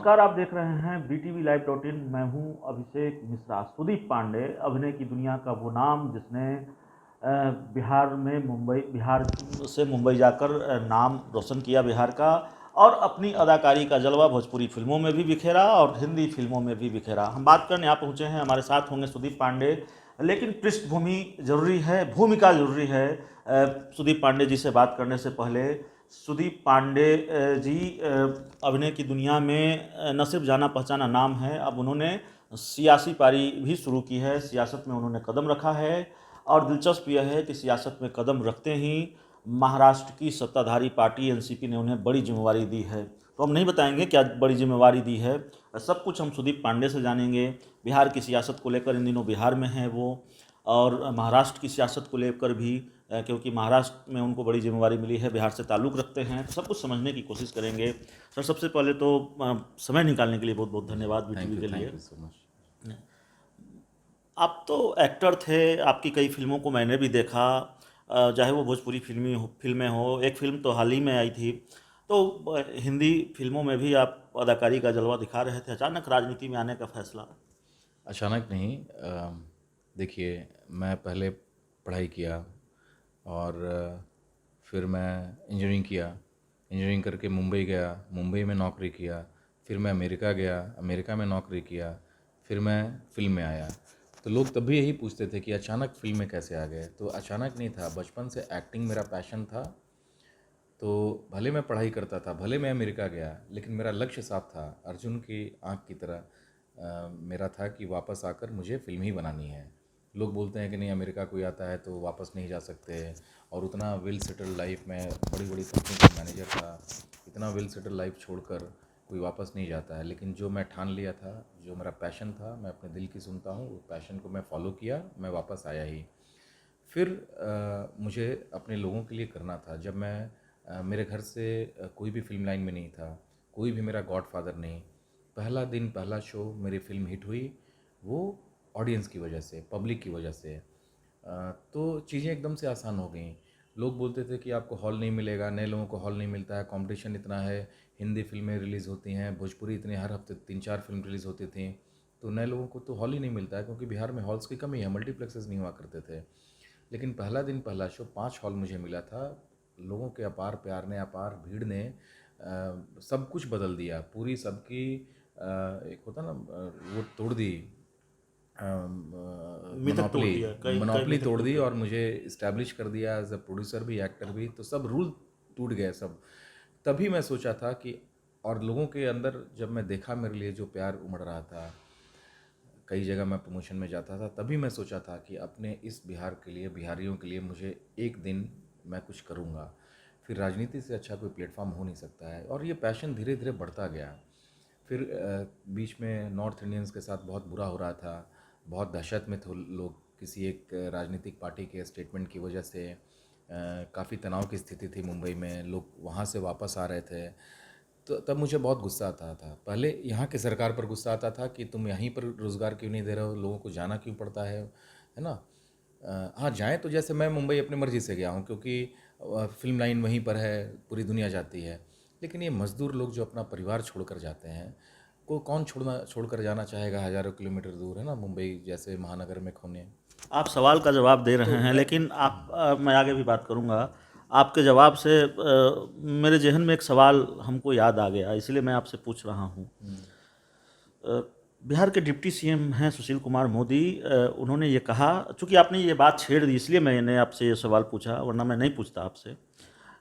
नमस्कार, आप देख रहे हैं BTV Live.in। मैं हूं अभिषेक मिश्रा। सुदीप पांडे अभिनय की दुनिया का वो नाम जिसने बिहार से मुंबई जाकर नाम रोशन किया बिहार का, और अपनी अदाकारी का जलवा भोजपुरी फिल्मों में भी बिखेरा और हिंदी फिल्मों में भी बिखेरा। हम बात करने यहाँ पहुँचे हैं, हमारे साथ होंगे सुदीप पांडे। लेकिन पृष्ठभूमि जरूरी है, भूमिका जरूरी है। सुदीप पांडे जी से बात करने से पहले, सुदीप पांडे जी अभिनय की दुनिया में न सिर्फ जाना पहचाना नाम है, अब उन्होंने सियासी पारी भी शुरू की है, सियासत में उन्होंने कदम रखा है। और दिलचस्प यह है कि सियासत में कदम रखते ही महाराष्ट्र की सत्ताधारी पार्टी एनसीपी ने उन्हें बड़ी जिम्मेवारी दी है। तो हम नहीं बताएंगे क्या बड़ी जिम्मेवारी दी है, सब कुछ हम सुदीप पांडे से जानेंगे। बिहार की सियासत को लेकर इन दिनों बिहार में हैं वो, और महाराष्ट्र की सियासत को लेकर भी, क्योंकि महाराष्ट्र में उनको बड़ी जिम्मेवारी मिली है, बिहार से ताल्लुक़ रखते हैं, तो सब कुछ समझने की कोशिश करेंगे। सर, सबसे पहले तो समय निकालने के लिए बहुत बहुत धन्यवाद बीटीवी के लिए। Thank you so much. आप तो एक्टर थे, आपकी कई फिल्मों को मैंने भी देखा, चाहे वो भोजपुरी फिल्में हो। एक फिल्म तो हाल ही में आई थी, तो हिंदी फिल्मों में भी आप अदाकारी का जलवा दिखा रहे थे। अचानक राजनीति में आने का फैसला? अचानक नहीं। देखिए, मैं पहले पढ़ाई किया और फिर मैं इंजीनियरिंग किया। इंजीनियरिंग करके मुंबई गया, मुंबई में नौकरी किया। फिर मैं अमेरिका गया, अमेरिका में नौकरी किया। फिर मैं फिल्म में आया। तो लोग तब भी यही पूछते थे कि अचानक फिल्म में कैसे आ गए। तो अचानक नहीं था, बचपन से एक्टिंग मेरा पैशन था। तो भले मैं पढ़ाई करता था, भले मैं अमेरिका गया, लेकिन मेरा लक्ष्य साफ था। अर्जुन की आँख की तरह मेरा था कि वापस आकर मुझे फ़िल्म ही बनानी है। लोग बोलते हैं कि नहीं, अमेरिका कोई आता है तो वापस नहीं जा सकते, और उतना वेल सेटल लाइफ में बड़ी बड़ी कंपनी का मैनेजर था, इतना वेल सेटल लाइफ छोड़कर कोई वापस नहीं जाता है। लेकिन जो मैं ठान लिया था, जो मेरा पैशन था, मैं अपने दिल की सुनता हूँ, उस पैशन को मैं फॉलो किया, मैं वापस आया ही। फिर मुझे अपने लोगों के लिए करना था। जब मैं मेरे घर से कोई भी फिल्म लाइन में नहीं था, कोई भी मेरा गॉडफादर नहीं। पहला दिन पहला शो मेरी फ़िल्म हिट हुई, वो ऑडियंस की वजह से, पब्लिक की वजह से। तो चीज़ें एकदम से आसान हो गई। लोग बोलते थे कि आपको हॉल नहीं मिलेगा, नए लोगों को हॉल नहीं मिलता है, कंपटीशन इतना है, हिंदी फिल्में रिलीज़ होती हैं, भोजपुरी इतने हर हफ्ते 3-4 फिल्म रिलीज़ होती थी, तो नए लोगों को तो हॉल ही नहीं मिलता है, क्योंकि बिहार में हॉल्स की कमी है, मल्टीप्लेक्सेस नहीं हुआ करते थे। लेकिन पहला दिन पहला शो 5 हॉल मुझे मिला था। लोगों के अपार प्यार ने, अपार भीड़ ने सब कुछ बदल दिया। पूरी सबकी एक होता ना, वो तोड़ दी, मिथक तोड़ मोनोपली दिया, कई कई मोनोपली मिथक तोड़ टूट दी, गए। और मुझे इस्टेब्लिश कर दिया एज अ प्रोड्यूसर भी, एक्टर भी। तो सब रूल टूट गए सब। तभी मैं सोचा था कि, और लोगों के अंदर जब मैं देखा मेरे लिए जो प्यार उमड़ रहा था, कई जगह मैं प्रमोशन में जाता था, तभी मैं सोचा था कि अपने इस बिहार के लिए, बिहारियों के लिए मुझे एक दिन मैं कुछ करूँगा। फिर राजनीति से अच्छा कोई प्लेटफॉर्म हो नहीं सकता है, और ये पैशन धीरे धीरे बढ़ता गया। फिर बीच में नॉर्थ इंडियंस के साथ बहुत बुरा हो रहा था, बहुत दहशत में थे लोग किसी एक राजनीतिक पार्टी के स्टेटमेंट की वजह से। काफ़ी तनाव की स्थिति थी मुंबई में, लोग वहाँ से वापस आ रहे थे। तो तब मुझे बहुत गुस्सा आता था। पहले यहाँ की सरकार पर गुस्सा आता था कि तुम यहीं पर रोज़गार क्यों नहीं दे रहे हो, लोगों को जाना क्यों पड़ता है ना। हाँ, जाएँ तो जैसे मैं मुंबई अपनी मर्ज़ी से गया हूँ, क्योंकि फ़िल्म लाइन वहीं पर है, पूरी दुनिया जाती है। लेकिन ये मज़दूर लोग जो अपना परिवार छोड़कर जाते हैं, को कौन छोड़कर जाना चाहेगा हज़ारों किलोमीटर दूर, है ना, मुंबई जैसे महानगर में खोने। आप सवाल का जवाब दे रहे तो हैं, मैं लेकिन मैं आगे भी बात करूंगा। आपके जवाब से मेरे जहन में एक सवाल हमको याद आ गया, इसलिए मैं आपसे पूछ रहा हूँ। अ, बिहार के डिप्टी सीएम हैं सुशील कुमार मोदी। उन्होंने ये कहा, चूंकि आपने ये बात छेड़ दी इसलिए मैंने आपसे ये सवाल पूछा, वरना मैं नहीं पूछता आपसे।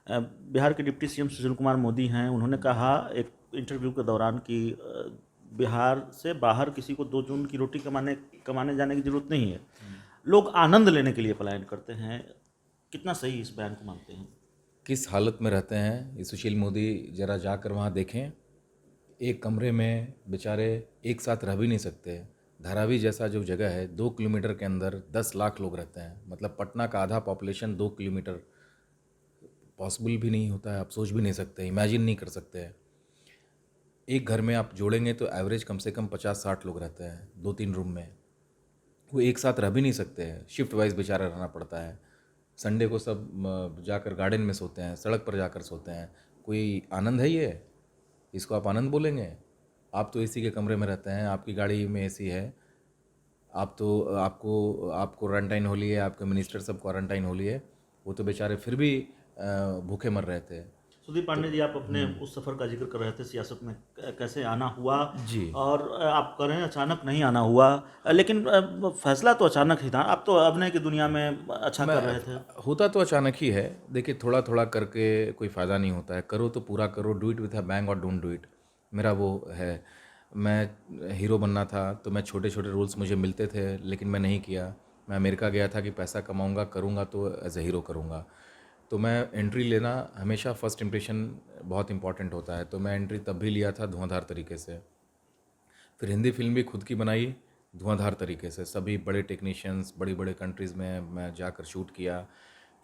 बिहार के डिप्टी सीएम सुशील कुमार मोदी हैं, उन्होंने कहा एक इंटरव्यू के दौरान कि बिहार से बाहर किसी को 2 जून की रोटी कमाने कमाने जाने की ज़रूरत नहीं है, लोग आनंद लेने के लिए पलायन करते हैं। कितना सही इस बयान को मानते हैं? किस हालत में रहते हैं ये सुशील मोदी, ज़रा जाकर वहाँ देखें। एक कमरे में बेचारे एक साथ रह भी नहीं सकते। धारावी जैसा जो जगह है, 2 किलोमीटर के अंदर 10 लाख लोग रहते हैं। मतलब पटना का आधा पॉपुलेशन 2 किलोमीटर, पॉसिबल भी नहीं होता है, आप सोच भी नहीं सकते, इमेजिन नहीं कर सकते हैं। एक घर में आप जोड़ेंगे तो एवरेज कम से कम 50-60 लोग रहते हैं 2-3 रूम में। वो एक साथ रह भी नहीं सकते हैं, शिफ्ट वाइज बेचारा रहना पड़ता है। संडे को सब जाकर गार्डन में सोते हैं, सड़क पर जाकर सोते हैं। कोई आनंद है ये? इसको आप आनंद बोलेंगे? आप तो एसी के कमरे में रहते हैं, आपकी गाड़ी में एसी है, आप तो आपको क्वारंटाइन हो लिए, आपके मिनिस्टर सब क्वारंटाइन हो लिए, वो तो बेचारे फिर भी भूखे मर रहे थे। सुदीप तो पांडे जी, आप अपने उस सफ़र का जिक्र कर रहे थे, सियासत में कैसे आना हुआ, जी। और आप कह रहे हैं अचानक नहीं आना हुआ, लेकिन फैसला तो अचानक ही था। आप तो अभिनय की दुनिया में अच्छा मैं कर रहे थे। होता तो अचानक ही है। देखिए, थोड़ा थोड़ा करके कोई फ़ायदा नहीं होता है, करो तो पूरा करो, do it with a bang और डोंट डू इट, मेरा वो है। मैं हीरो बनना था तो मैं छोटे छोटे रोल्स मुझे मिलते थे, लेकिन मैं नहीं किया। मैं अमेरिका गया था कि पैसा कमाऊंगा, करूंगा तो एज ए हीरो करूंगा। तो मैं एंट्री लेना हमेशा, फर्स्ट इम्प्रेशन बहुत इंपॉर्टेंट होता है, तो मैं एंट्री तब भी लिया था धुआंधार तरीके से। फिर हिंदी फिल्म भी खुद की बनाई धुआंधार तरीके से, सभी बड़े टेक्नीशियंस, बड़ी बड़े कंट्रीज़ में मैं जाकर शूट किया।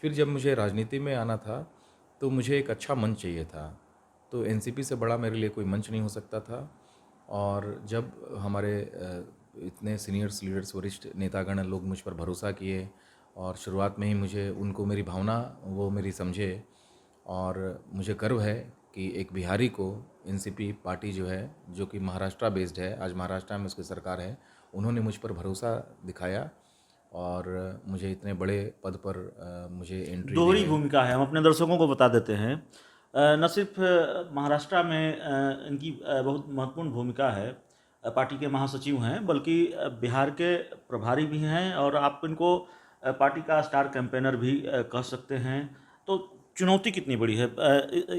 फिर जब मुझे राजनीति में आना था तो मुझे एक अच्छा मंच चाहिए था, तो एनसीपी से बड़ा मेरे लिए कोई मंच नहीं हो सकता था। और जब हमारे इतने सीनियर्स लीडर्स, वरिष्ठ नेतागण लोग मुझ पर भरोसा किए, और शुरुआत में ही मुझे उनको मेरी भावना वो मेरी समझे, और मुझे गर्व है कि एक बिहारी को एनसीपी पार्टी जो है, जो कि महाराष्ट्र बेस्ड है, आज महाराष्ट्र में उसकी सरकार है, उन्होंने मुझ पर भरोसा दिखाया और मुझे इतने बड़े पद पर मुझे एंट्री दी दोहरी है। भूमिका है, हम अपने दर्शकों को बता देते हैं। न सिर्फ महाराष्ट्र में इनकी बहुत महत्वपूर्ण भूमिका है, पार्टी के महासचिव हैं, बल्कि बिहार के प्रभारी भी हैं, और आप इनको पार्टी का स्टार कैंपेनर भी कह सकते हैं। तो चुनौती कितनी बड़ी है?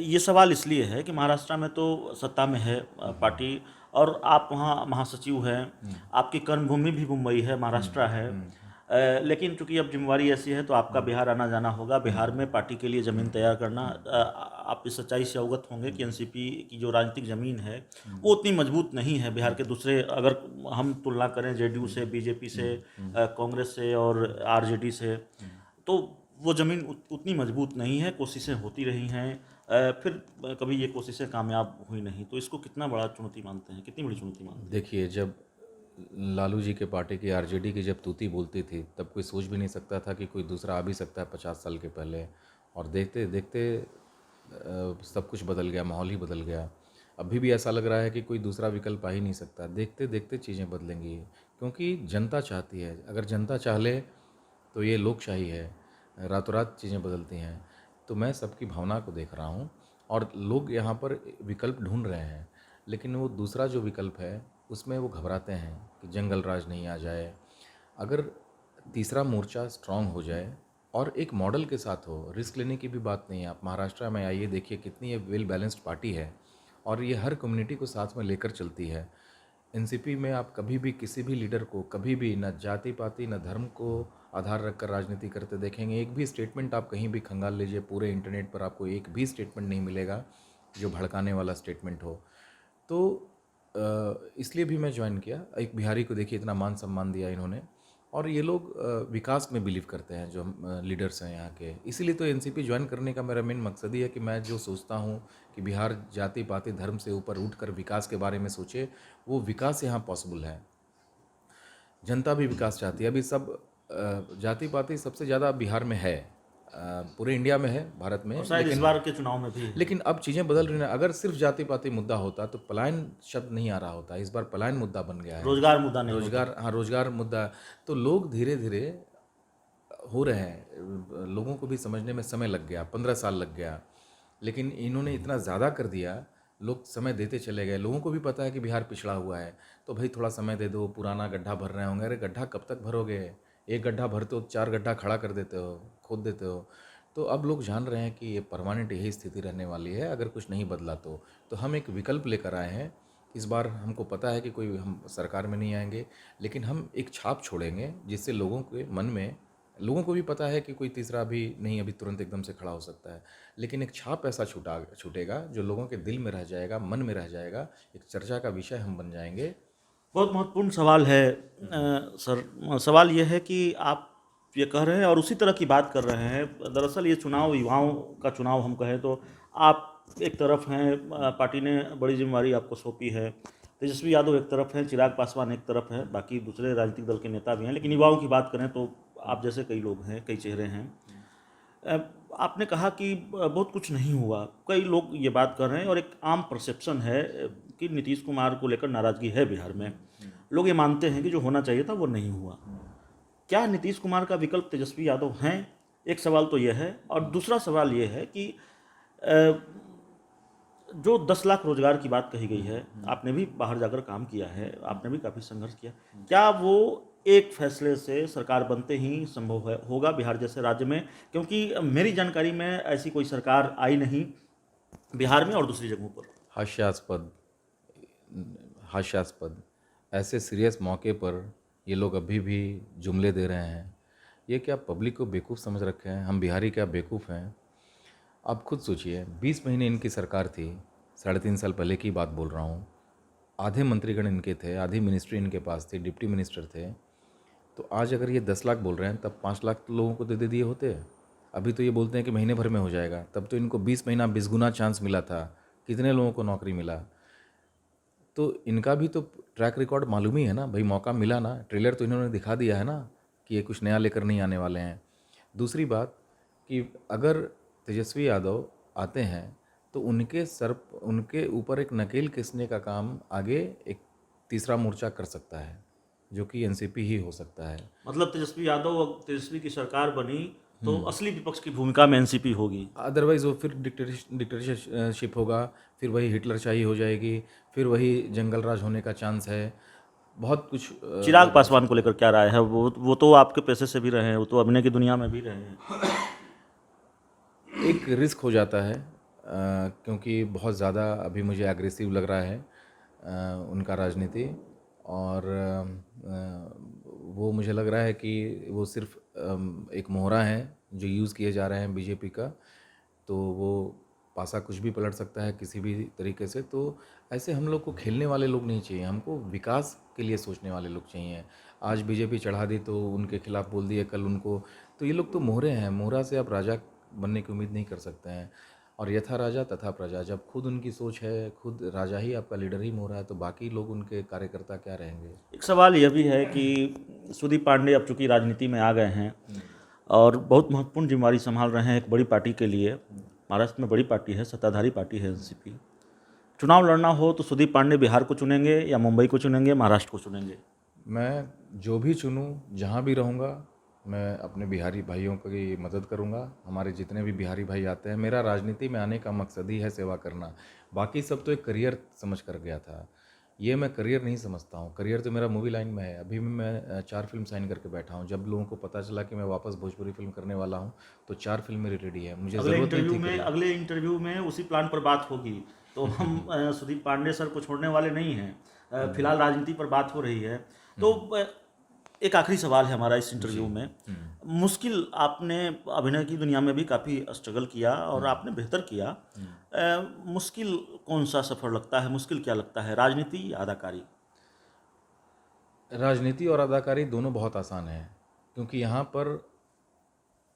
ये सवाल इसलिए है कि महाराष्ट्र में तो सत्ता में है पार्टी, और आप वहाँ महासचिव हैं, आपकी कर्मभूमि भी मुंबई है, महाराष्ट्र है। लेकिन चूंकि अब जिम्मेवारी ऐसी है तो आपका बिहार आना जाना होगा। बिहार में पार्टी के लिए ज़मीन तैयार करना, आप इस सच्चाई से अवगत होंगे कि एनसीपी की जो राजनीतिक ज़मीन है वो उतनी मजबूत नहीं है बिहार के दूसरे, अगर हम तुलना करें जेडीयू से, बीजेपी से, कांग्रेस से और आरजेडी से, तो वो ज़मीन उतनी मजबूत नहीं है। कोशिशें होती रही हैं, फिर कभी ये कोशिशें कामयाब हुई नहीं। तो इसको कितना बड़ा चुनौती मानते हैं, कितनी बड़ी चुनौती मानते हैं? देखिए, जब लालू जी के पार्टी की, आरजेडी की जब तूती बोलती थी, तब कोई सोच भी नहीं सकता था कि कोई दूसरा आ भी सकता है 50 साल के पहले। और देखते देखते सब कुछ बदल गया, माहौल ही बदल गया। अभी भी ऐसा लग रहा है कि कोई दूसरा विकल्प आ ही नहीं सकता। देखते देखते चीज़ें बदलेंगी, क्योंकि जनता चाहती है। अगर जनता चाह ले तो ये लोकशाही है, रातों रात चीज़ें बदलती हैं। तो मैं सबकी भावना को देख रहा हूँ, और लोग यहाँ पर विकल्प ढूंढ रहे हैं, लेकिन वो दूसरा जो विकल्प है उसमें वो घबराते हैं कि जंगल राज नहीं आ जाए। अगर तीसरा मोर्चा स्ट्रांग हो जाए और एक मॉडल के साथ हो, रिस्क लेने की भी बात नहीं है। आप महाराष्ट्र में आइए, देखिए कितनी ये वेल बैलेंस्ड पार्टी है, और ये हर कम्युनिटी को साथ में लेकर चलती है। एनसीपी में आप कभी भी किसी भी लीडर को, कभी भी न जाति पाति न धर्म को आधार रखकर राजनीति करते देखेंगे। एक भी स्टेटमेंट आप कहीं भी खंगाल लीजिए, पूरे इंटरनेट पर आपको एक भी स्टेटमेंट नहीं मिलेगा जो भड़काने वाला स्टेटमेंट हो। तो इसलिए भी मैं ज्वाइन किया। एक बिहारी को देखिए, इतना मान सम्मान दिया इन्होंने, और ये लोग विकास में बिलीव करते हैं, जो लीडर्स हैं यहाँ के। इसीलिए तो एनसीपी ज्वाइन करने का मेरा मेन मकसद ही है कि मैं जो सोचता हूँ कि बिहार जाति पाति धर्म से ऊपर उठकर विकास के बारे में सोचे, वो विकास यहाँ पॉसिबल है। जनता भी विकास चाहती है। अभी सब जाति पाति सबसे ज़्यादा बिहार में है, पूरे इंडिया में है, भारत में, और शायद इस बार के चुनाव में भी है। लेकिन अब चीज़ें बदल रही हैं। अगर सिर्फ जाति पाति मुद्दा होता तो पलायन शब्द नहीं आ रहा होता। इस बार पलायन मुद्दा बन गया है, रोजगार मुद्दा नहीं होता। रोजगार, हाँ, रोजगार मुद्दा। तो लोग धीरे धीरे हो रहे हैं, लोगों को भी समझने में समय लग गया, 15 साल लग गया, लेकिन इन्होंने इतना ज़्यादा कर दिया, लोग समय देते चले गए। लोगों को भी पता है कि बिहार पिछड़ा हुआ है, तो भाई थोड़ा समय दे दो, पुराना गड्ढा भर रहे होंगे। अरे गड्ढा कब तक भरोगे? एक गड्ढा भरते हो, 4 गड्ढा खड़ा कर देते हो, खोद देते हो। तो अब लोग जान रहे हैं कि ये परमानेंट यही स्थिति रहने वाली है अगर कुछ नहीं बदला तो हम एक विकल्प लेकर आए हैं। इस बार हमको पता है कि कोई हम सरकार में नहीं आएंगे, लेकिन हम एक छाप छोड़ेंगे जिससे लोगों के मन में, लोगों को भी पता है कि कोई तीसरा भी नहीं अभी तुरंत एकदम से खड़ा हो सकता है, लेकिन एक छाप ऐसा छूटेगा जो लोगों के दिल में रह जाएगा, मन में रह जाएगा, एक चर्चा का विषय हम बन जाएंगे। बहुत महत्वपूर्ण सवाल है सर। सवाल ये है कि आप ये कह रहे हैं और उसी तरह की बात कर रहे हैं। दरअसल ये चुनाव युवाओं का चुनाव हम कहें तो आप एक तरफ हैं, पार्टी ने बड़ी जिम्मेवारी आपको सौंपी है। तेजस्वी यादव एक तरफ हैं, चिराग पासवान एक तरफ है, बाकी दूसरे राजनीतिक दल के नेता भी हैं। लेकिन युवाओं की बात करें तो आप जैसे कई लोग हैं, कई चेहरे हैं। आपने कहा कि बहुत कुछ नहीं हुआ, कई लोग ये बात कर रहे हैं और एक आम परसेप्शन है कि नीतीश कुमार को लेकर नाराज़गी है बिहार में। लोग ये मानते हैं कि जो होना चाहिए था वो नहीं हुआ। क्या नीतीश कुमार का विकल्प तेजस्वी यादव हैं? एक सवाल तो ये है, और दूसरा सवाल ये है कि जो 10 लाख रोजगार की बात कही गई है, आपने भी बाहर जाकर काम किया है, आपने भी काफ़ी संघर्ष किया, क्या वो एक फैसले से सरकार बनते ही संभव है होगा बिहार जैसे राज्य में? क्योंकि मेरी जानकारी में ऐसी कोई सरकार आई नहीं बिहार में और दूसरी जगहों पर। हास्यास्पद, हास्यास्पद, ऐसे सीरियस मौके पर ये लोग अभी भी जुमले दे रहे हैं। ये क्या पब्लिक को बेवकूफ़ समझ रखे हैं? हम बिहारी क्या बेवकूफ़ हैं? आप खुद सोचिए, 20 महीने इनकी सरकार थी, 3.5 साल पहले की बात बोल रहा हूँ। आधे मंत्रीगण इनके थे, आधी मिनिस्ट्री इनके पास थी, डिप्टी मिनिस्टर थे। तो आज अगर ये 10 लाख बोल रहे हैं, तब 5 लाख तो लोगों को दे दिए होते। अभी तो ये बोलते हैं कि महीने भर में हो जाएगा, तब तो इनको 20 महीना 20 गुना चांस मिला था। कितने लोगों को नौकरी मिला? तो इनका भी तो ट्रैक रिकॉर्ड मालूम ही है ना भाई, मौका मिला ना, ट्रेलर तो इन्होंने दिखा दिया है ना कि ये कुछ नया लेकर नहीं आने वाले हैं। दूसरी बात कि अगर तेजस्वी यादव आते हैं तो उनके ऊपर एक नकेल कसने का काम आगे एक तीसरा मोर्चा कर सकता है, जो कि एनसीपी ही हो सकता है। मतलब तेजस्वी यादव और तेजस्वी की सरकार बनी तो असली विपक्ष की भूमिका में एनसीपी होगी। अदरवाइज़ वो फिर डिक्टेटरशिप होगा, फिर वही हिटलरशाही हो जाएगी, फिर वही जंगल राज होने का चांस है। बहुत कुछ चिराग पासवान को लेकर क्या राय है? वो तो आपके पैसे से भी रहे हैं, वो तो अभिनय की दुनिया में भी रहे हैं। एक रिस्क हो जाता है, क्योंकि बहुत ज़्यादा अभी मुझे एग्रेसिव लग रहा है उनका राजनीति। और वो मुझे लग रहा है कि वो सिर्फ एक मोहरा है जो यूज़ किए जा रहे हैं बीजेपी का, तो वो पासा कुछ भी पलट सकता है किसी भी तरीके से। तो ऐसे हम लोग को खेलने वाले लोग नहीं चाहिए, हमको विकास के लिए सोचने वाले लोग चाहिए। आज बीजेपी चढ़ा दी तो उनके खिलाफ बोल दिए कल उनको, तो ये लोग तो मोहरे हैं। मोहरा से आप राजा बनने की उम्मीद नहीं कर सकते हैं। और यथा राजा तथा प्रजा, जब खुद उनकी सोच है, खुद राजा ही आपका लीडर ही मोहरा है, तो बाकी लोग उनके कार्यकर्ता क्या रहेंगे? एक सवाल यह भी है कि सुदीप पांडे अब चूंकि राजनीति में आ गए हैं और बहुत महत्वपूर्ण जिम्मेदारी संभाल रहे हैं एक बड़ी पार्टी के लिए। महाराष्ट्र में बड़ी पार्टी है, सत्ताधारी पार्टी है एनसीपी। चुनाव लड़ना हो तो सुदीप पांडे बिहार को चुनेंगे या मुंबई को चुनेंगे, महाराष्ट्र को चुनेंगे? मैं जो भी चुनूँ, जहाँ भी रहूँगा, मैं अपने बिहारी भाइयों की मदद करूँगा। हमारे जितने भी बिहारी भाई आते हैं, मेरा राजनीति में आने का मकसद ही है सेवा करना। बाकी सब तो एक करियर समझ कर गया था, ये मैं करियर नहीं समझता हूँ। करियर तो मेरा मूवी लाइन में है। अभी भी मैं 4 फिल्म साइन करके बैठा हूँ। जब लोगों को पता चला कि मैं वापस भोजपुरी फिल्म करने वाला हूँ, तो 4 फिल्म मेरी रेडी है। मुझे ज़रूरत नहीं थी। अगले इंटरव्यू में उसी प्लान पर बात होगी। तो हम सुदीप पांडे सर को छोड़ने वाले नहीं हैं। फिलहाल राजनीति पर बात हो रही है। तो एक आखिरी सवाल है हमारा इस इंटरव्यू में। मुश्किल, आपने अभिनय की दुनिया में भी काफ़ी स्ट्रगल किया और आपने बेहतर किया। मुश्किल कौन सा सफ़र लगता है? मुश्किल क्या लगता है, राजनीति या अदाकारी? राजनीति और अदाकारी दोनों बहुत आसान है, क्योंकि यहाँ पर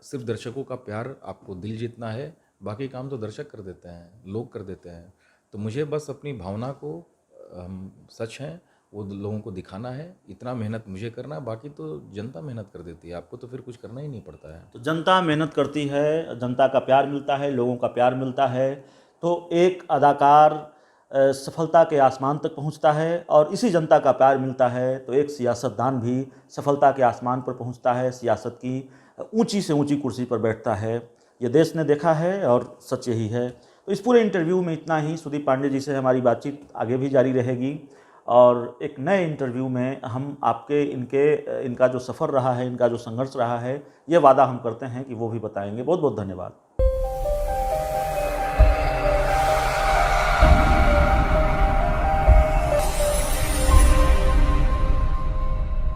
सिर्फ दर्शकों का प्यार, आपको दिल जीतना है। बाकी काम तो दर्शक कर देते हैं, लोग कर देते हैं। तो मुझे बस अपनी भावना को, हम सच हैं वो लोगों को दिखाना है, इतना मेहनत मुझे करना है। बाकी तो जनता मेहनत कर देती है, आपको तो फिर कुछ करना ही नहीं पड़ता है। तो जनता मेहनत करती है, जनता का प्यार मिलता है, लोगों का प्यार मिलता है, तो एक अदाकार सफलता के आसमान तक पहुंचता है। और इसी जनता का प्यार मिलता है तो एक सियासतदान भी सफलता के आसमान पर पहुंचता है, सियासत की ऊंची से ऊंची कुर्सी पर बैठता है। ये देश ने देखा है और सच यही है। तो इस पूरे इंटरव्यू में इतना ही। सुदीप पांडे जी से हमारी बातचीत आगे भी जारी रहेगी और एक नए इंटरव्यू में हम आपके इनका जो सफ़र रहा है, इनका जो संघर्ष रहा है, ये वादा हम करते हैं कि वो भी बताएंगे। बहुत बहुत धन्यवाद।